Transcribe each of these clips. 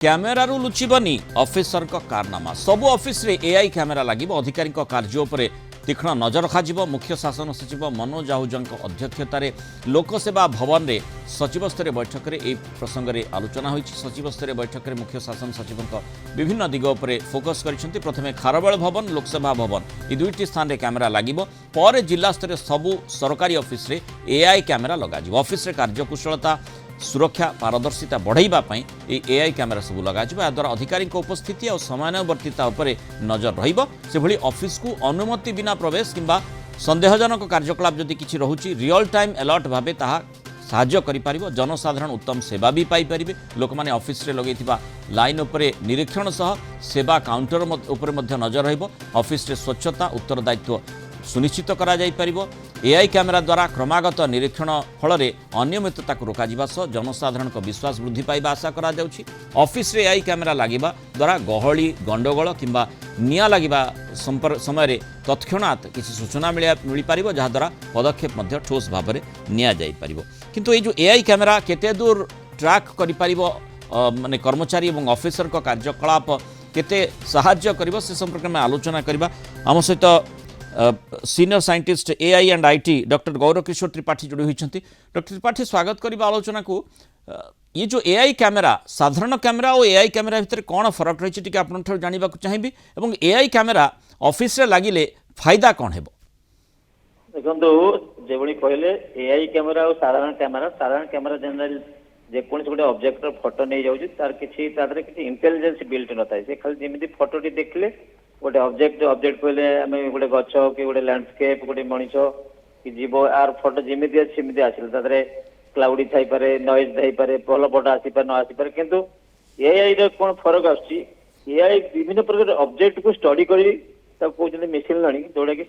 କ୍ୟାମେରାରୁ ଲୁଚିବନି ଅଫିସରଙ୍କ କାରନାମା। ସବୁ ଅଫିସରେ ଏଆଇ କ୍ୟାମେରା ଲାଗିବ। ଅଧିକାରୀଙ୍କ କାର୍ଯ୍ୟ ଉପରେ ତୀକ୍ଷ୍ଣ ନଜର ରଖାଯିବ। ମୁଖ୍ୟ ଶାସନ ସଚିବ ମନୋଜ ଆହୁଜାଙ୍କ ଅଧ୍ୟକ୍ଷତାରେ ଲୋକସେବା ଭବନରେ ସଚିବ ସ୍ତରୀୟ ବୈଠକରେ ଏହି ପ୍ରସଙ୍ଗରେ ଆଲୋଚନା ହୋଇଛି। ସଚିବ ସ୍ତରୀୟ ବୈଠକରେ ମୁଖ୍ୟ ଶାସନ ସଚିବଙ୍କ ବିଭିନ୍ନ ଦିଗ ଉପରେ ଫୋକସ୍ କରିଛନ୍ତି। ପ୍ରଥମେ ଖାରବେଳ ଭବନ, ଲୋକସେବା ଭବନ ଏହି ଦୁଇଟି ସ୍ଥାନରେ କ୍ୟାମେରା ଲାଗିବ। ପରେ ଜିଲ୍ଲା ସ୍ତରରେ ସବୁ ସରକାରୀ ଅଫିସରେ ଏଆଇ କ୍ୟାମେରା ଲଗାଯିବ। ଅଫିସରେ କାର୍ଯ୍ୟକୁଶଳତା, सुरक्षा पारदर्शिता बढ़ाई एआई कैमेरा सब लगे। याद्वारा अधिकारी उपस्थिति और समयानुवर्तिता उपरे नजर रही ऑफिस को अनुमति बिना प्रवेश किंबा संदेहजनक कार्यकलाप जदि किसी रोचे रियल टाइम अलर्ट भाव ताहा साहाय्य करिपार। जनसाधारण उत्तम सेवा भी पाइपर। लोक मैंने ऑफिस रे लगे लाइन उपरे निरीक्षण सह सेवा काउंटर उपरे नजर ऑफिस रे स्वच्छता उत्तरदायित्व सुनिश्चित करा जाई परिबो। एआई कैमेरा द्वारा क्रमागत निरीक्षण फल अनियमितता को रोकाजिबा सह जनसाधारण को विश्वास वृद्धि पाइबा आशा करा जाउछि। ऑफिस रे एआई कैमेरा लागिबा द्वारा गहली गंडगोल किंबा निया लागिबा समय तत्क्षणात किसी सूचना मिल पारिबो, जहा द्वारा पदक्षेप मध्य ठोस भाव में निया जाई परिबो। किंतु ये जो एआई कैमेरा केते दूर ट्रैक करि पारिबो माने कर्मचारी और ऑफिसर को कार्यकलाप केते सहाय्य करिबो से संपर्क में आलोचना करबा। आम सहित senior scientist AI and IT doctor Gaurav Kishore Tripathi जोड़ी होती। डॉक्टर त्रिपाठी स्वागत करबा आलोचना को। ये जो एआई कैमेरा साधारण कैमेरा और एआई कैमेरा भितर कौन फरक रही है आपन जानवा चाहिए और एआई कैमेरा ऑफिस रे लागिले फायदा कौन है? देखो जो कहले एआई कैमेरा और साधारण कैमेरा जनरल जेकोसी गोटे ऑब्जेक्ट फोटो नहीं जाऊँ तार किसी इंटेलिजेंस बिल्ट न था। खाली जमी फोटोटी देखले गोटे ऑब्जेक्ट कहले आम गोटे गछ कि गोटे लैंडस्केप गोटे मनीष कि जीव आर फोटो जमी सेमती आसे क्लाउडी थी पारे नॉइज थी पारे भल फोटो आसीपारे न आसीपारे किंतु एआई कौन फरक आए विभिन्न प्रकार ऑब्जेक्ट को स्टडी करी कहते मेसीन लर्निंग जोड़ा कि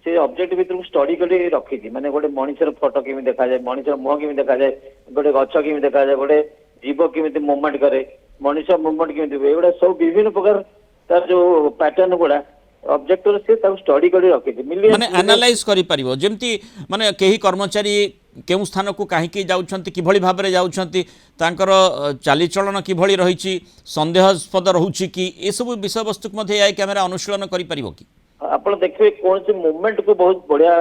से ऑब्जेक्ट भीतर स्टडी कर रखी माने गोटे मनीषर फोटो केमी देखा जाए, मनीषर मुह केमी देखा जाए, गोटे गछ केमी देखा जाए, गोटे जीव केमी मूवमेंट करे, मनीष मूवमेंट केमी एगुड़ा सब विभिन्न प्रकार तार जो पैटर्न गुड़ा ऑब्जेक्ट से स्टडी कर रखी माने एनालाइज करि परिबो। जेमती माने केही कर्मचारी केउ स्थान को काहेकि जाउछंती किभଳି भाबरे जाउछंती तांकर चालीचलन किभଳି रहिछि संदेहास्पद रहउछि कि ए सब विषय वस्तु मध्ये एआई कैमेरा अनुशीलन करि परिबो कि आपण देखिए कौन से मूवमेंट को बहुत बढ़िया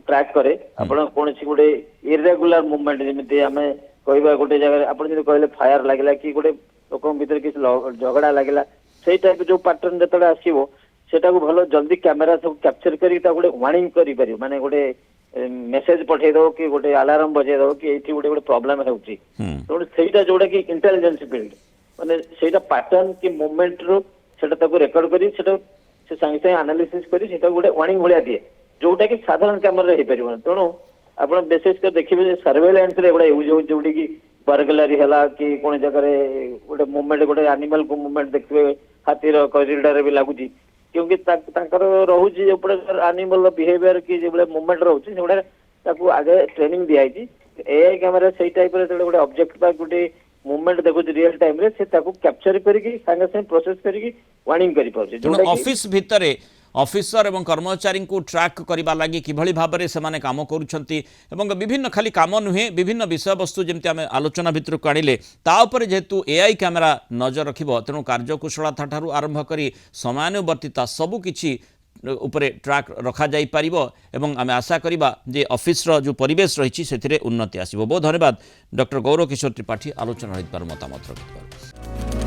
ट्रैक करे। आपण कौन सी गोटे इरेगुलर मूवमेंट जमिति आमे कहबा गोटे जगह आपण जे कहले फायर लागला कि गोटे लोकन भीतर किछ झगड़ा लागला सेही टाइप जो पैटर्न जतडा आसीबो सेटा को भलो जल्दी कैमरा सब कैप्चर करी ता गोटे वार्निंग करि परियो माने गोटे मेसेज पठे दो कि गोटे अलार्म बजे दो कि एठी गोटे गोटे प्रॉब्लम हेउची तो सेटा जोडा कि इंटेलिजेंस बिल्ड माने सेटा पैटर्न कि मूवमेंट रो सेटा ताको रिकॉर्ड करी सेटा से संगे संगे एनालिसिस करी सेटा गोटे वार्निंग भलिया दिए जोटा कि साधारण कैमरा रे परियो। तेणु आपण विशेष कर देखिबे सर्वेलेंस रे एगुडा यूज हो जोटी कि बर्गलारी हला कि कोन जगह रे गोटे मूवमेंट गोटे एनिमल को मूवमेंट देखिबे हाथीर कॉरिडोर भी लागुची क्योंकि ताकर रहुची जो एनिमल बिहेवियर की जो मूवमेंट रहउची सेगुडा ताकू आगे ट्रेनिंग दिया है। एआई कैमरा सही टाइप रे गोटे ऑब्जेक्ट बा गोटे मूवमेंट देखो रियल टाइम रे से ताकू कैप्चर करिकी संगे संगे प्रोसेस करिकी वार्निंग करि पाउची। जोटा ऑफिस भितरे ऑफिसर एवं कर्मचारी को ट्रैक करबा लागि किभଳି भाबरे से काम करूछंती एवं विभिन्न खाली काम नुहे विभिन्न विषय वस्तु जेमति आमे आलोचना भितर काढिले ता ऊपर जेतु एआई कैमेरा नजर रखिबो तेणु कार्यकुशलता ठारू आरंभ करी समयानुवर्तिता सबु किछि उपरे ट्रैक रखा जाई परिबो एवं आमे आशा करिबा जे ऑफिस रो जो परिवेश रहिछि सेथिरे उन्नति आसीबो। बहुत धन्यवाद डॉक्टर गौरव किशोर त्रिपाठी आलोचना हित पर मतामत रखिबार।